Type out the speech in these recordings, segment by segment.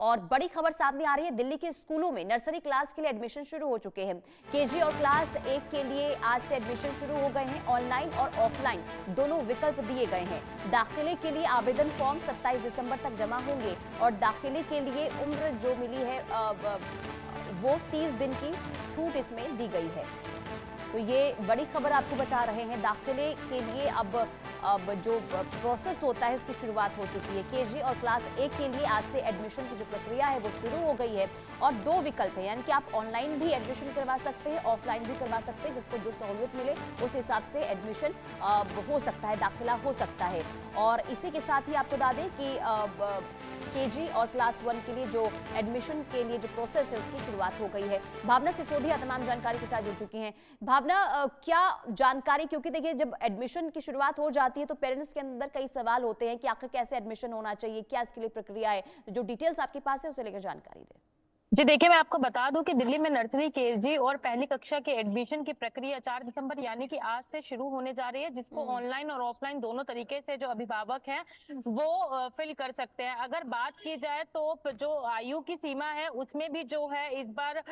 और बड़ी खबर सामने आ रही है, दिल्ली के स्कूलों में नर्सरी क्लास के लिए एडमिशन शुरू हो चुके हैं। केजी और क्लास 1 के लिए आज से एडमिशन शुरू हो गए हैं। ऑनलाइन और ऑफलाइन दोनों विकल्प दिए गए हैं। दाखिले के लिए आवेदन फॉर्म 27 दिसंबर तक जमा होंगे और दाखिले के लिए उम्र जो मिली है वो 30 दिन की छूट इसमें दी गई है। तो ये बड़ी खबर आपको बता रहे हैं। दाखिले के लिए अब जो प्रोसेस होता है उसकी शुरुआत हो चुकी है। केजी और क्लास 1 के लिए आज से एडमिशन की जो प्रक्रिया है वो शुरू हो गई है और 2 विकल्प है, यानी कि आप ऑनलाइन भी एडमिशन करवा सकते हैं, ऑफलाइन भी करवा सकते हैं। जिसको जो सहूलियत मिले उस हिसाब से एडमिशन हो सकता है, दाखिला हो सकता है। और इसी के साथ ही आपको बता दें कि केजी और क्लास 1 के लिए जो एडमिशन के लिए जो प्रोसेस है उसकी शुरुआत हो गई है। भावना सिसोदिया तमाम जानकारी के साथ जुड़ चुकी हैं। भावना, क्या जानकारी, क्योंकि देखिए जब एडमिशन की शुरुआत हो जाती है तो पेरेंट्स के अंदर कई सवाल होते हैं कि आखिर कैसे एडमिशन होना चाहिए, क्या इसके लिए प्रक्रिया है। जो डिटेल्स आपके पास है उसे लेकर जानकारी दें। जी देखिए, मैं आपको बता दूं कि दिल्ली में नर्सरी, केजी और पहली कक्षा के एडमिशन की प्रक्रिया 4 दिसंबर यानी कि आज से शुरू होने जा रही है, जिसको ऑनलाइन और ऑफलाइन दोनों तरीके से जो अभिभावक हैं वो फिल कर सकते हैं। अगर बात की जाए तो जो आयु की सीमा है उसमें भी जो है इस बार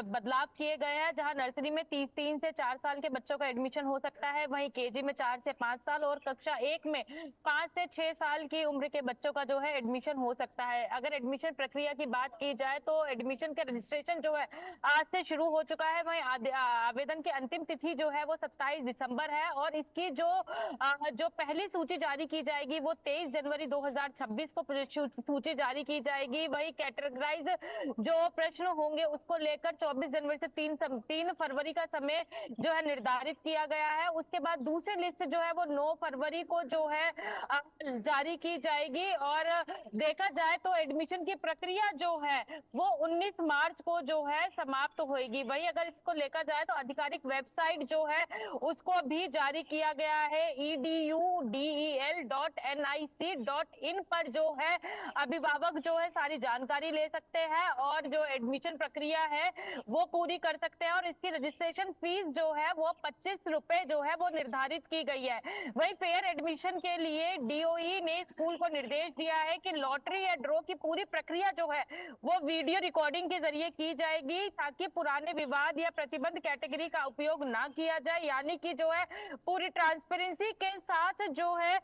बदलाव किए गए हैं, जहां नर्सरी में 3 से 4 साल के बच्चों का एडमिशन हो सकता है, वहीं केजी में 4 से 5 साल और कक्षा 1 में 5 से 6 साल की उम्र के बच्चों का जो है एडमिशन हो सकता है। अगर एडमिशन प्रक्रिया की बात की जाए तो एडमिशन का रजिस्ट्रेशन जो है आज से शुरू हो चुका है। वहीं आवेदन की अंतिम तिथि जो है वो 27 दिसंबर है और इसकी जो पहली सूची जारी की जाएगी वो 23 जनवरी 2026 को सूची जारी की जाएगी। वही कैटेगराइज जो प्रश्न होंगे उसको लेकर 24 जनवरी से 3 फरवरी का समय जो है निर्धारित किया गया है। उसके बाद दूसरी लिस्ट जो है वो 9 फरवरी को जो है जारी की जाएगी और देखा जाए तो एडमिशन की प्रक्रिया जो है वो 19 मार्च को जो है समाप्त होगी। वही अगर इसको लेकर जाए तो आधिकारिक वेबसाइट जो है उसको भी जारी किया गया है, edudel.nic.in पर जो है अभिभावक जो है सारी जानकारी ले सकते हैं और जो एडमिशन प्रक्रिया है वो पूरी कर सकते हैं। और इसकी रजिस्ट्रेशन फीस जो है वो 25 रुपए जो है वो निर्धारित की गई है। वही फेयर एडमिशन के लिए डीओई ने स्कूल को निर्देश दिया है कि लॉटरी या ड्रॉ की पूरी प्रक्रिया जो है वो वीडियो रिकॉर्डिंग के जरिए की जाएगी, ताकि पुराने विवाद या प्रतिबंध कैटेगरी का उपयोग ना किया जाए। यानी कि जो है पूरी ट्रांसपेरेंसी के साथ जो है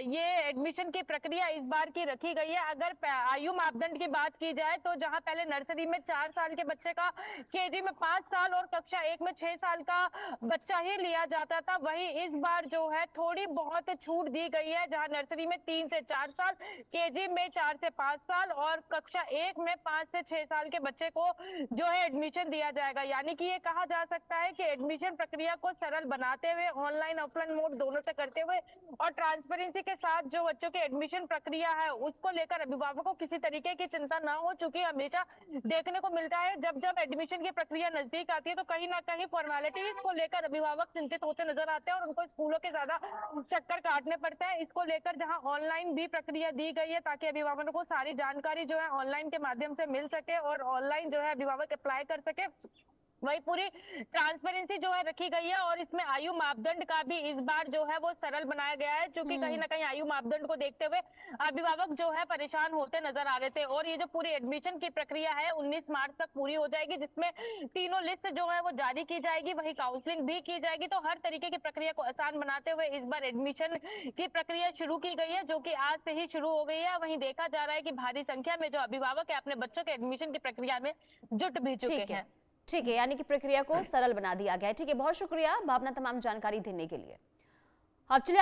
ये एडमिशन की प्रक्रिया इस बार की रखी गई है। अगर आयु मापदंड की बात की जाए तो जहां पहले नर्सरी में 4 साल के बच्चे का, केजी में 5 साल और कक्षा 1 में 6 साल का बच्चा ही लिया जाता था, वही इस बार जो है थोड़ी बहुत छूट दी गई है, जहां नर्सरी में 3 से 4 साल, केजी में 4 से 5 साल और कक्षा 1 में 5 से 6 साल के बच्चे को जो है एडमिशन दिया जाएगा। यानी कि ये कहा जा सकता है कि एडमिशन प्रक्रिया को सरल बनाते हुए, ऑनलाइन ऑफलाइन मोड दोनों से करते हुए और ट्रांसपेरेंसी के साथ जो बच्चों की एडमिशन प्रक्रिया है उसको लेकर अभिभावकों को किसी तरीके की चिंता ना हो, चूंकि हमेशा देखने को मिलता है जब जब एडमिशन की प्रक्रिया नजदीक आती है तो कहीं ना कहीं फॉर्मेलिटीज को लेकर अभिभावक चिंतित होते नजर आते हैं और उनको स्कूलों के ज्यादा चक्कर काटने पड़ते हैं। इसको लेकर जहां ऑनलाइन भी प्रक्रिया दी गई है ताकि अभिभावकों को सारी जानकारी जो है ऑनलाइन के माध्यम से मिल सके और ऑनलाइन जो है अभिभावक अप्लाई कर सके, वही पूरी ट्रांसपेरेंसी जो है रखी गई है। और इसमें आयु मापदंड का भी इस बार जो है वो सरल बनाया गया है, क्योंकि कहीं ना कहीं आयु मापदंड को देखते हुए अभिभावक जो है परेशान होते नजर आ रहे थे। और ये जो पूरी एडमिशन की प्रक्रिया है 19 मार्च तक पूरी हो जाएगी, जिसमें तीनों लिस्ट जो है वो जारी की जाएगी, वही काउंसलिंग भी की जाएगी। तो हर तरीके की प्रक्रिया को आसान बनाते हुए इस बार एडमिशन की प्रक्रिया शुरू की गई है, जो कि आज से ही शुरू हो गई है। वहीं देखा जा रहा है कि भारी संख्या में जो अभिभावक है अपने बच्चों के एडमिशन की प्रक्रिया में जुट भी चुके हैं। ठीक है, यानी कि प्रक्रिया को सरल बना दिया गया है। ठीक है, बहुत शुक्रिया भावना तमाम जानकारी देने के लिए। अब चलिए